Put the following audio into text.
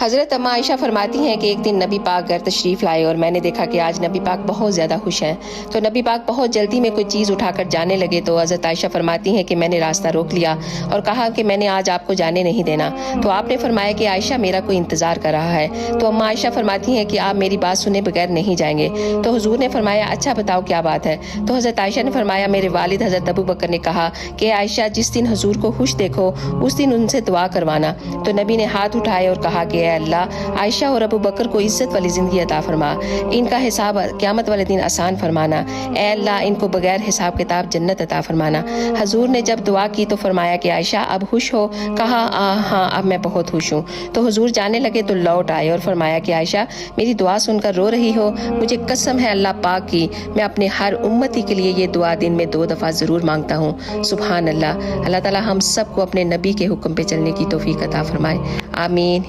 हज़रत अम्मा आयशा फरमाती हैं कि एक दिन नबी पाक घर तशरीफ़ लाए और मैंने देखा कि आज नबी पाक बहुत ज़्यादा खुश हैं। तो नबी पाक बहुत जल्दी में कोई चीज़ उठाकर जाने लगे तो हज़रत आयशा फरमाती हैं कि मैंने रास्ता रोक लिया और कहा कि मैंने आज आपको जाने नहीं देना। तो आपने फरमाया कि आयशा मेरा कोई इंतज़ार कर रहा है। तो अम्मा आयशा फरमाती हैं कि आप मेरी बात सुने बगैर नहीं जाएंगे। तो हुजूर ने फरमाया अच्छा बताओ क्या बात है। तो हज़रत आयशा ने फरमाया मेरे वालिद हज़रत अबू बकर ने कहा कि आयशा जिस दिन हुजूर को खुश देखो उस दिन उनसे दुआ करवाना। तो नबी ने हाथ उठाए और कहा कि अल्लाह आयशा और अबू बकर को इज्जत वाली जिंदगी अता फरमा, इनका हिसाब क़यामत वाले दिन आसान फरमाना। ए अल्लाह इनको बगैर हिसाब किताब जन्नत अता फरमाना। हजूर ने जब दुआ की तो फरमाया कि आयशा अब खुश हो। कहा हाँ अब मैं बहुत खुश हूँ। तो हुजूर जाने लगे तो लौट आए और फरमाया कि आयशा मेरी दुआ सुनकर रो रही हो, मुझे कसम है अल्लाह पाक की मैं अपने हर उम्मती के लिए ये दुआ दिन में 2 दफ़ा ज़रूर मांगता हूँ। सुभान अल्लाह। अल्लाह ताला हम सबको अपने नबी के हुक्म पे चलने की तौफीक अता फरमाए। आमीन।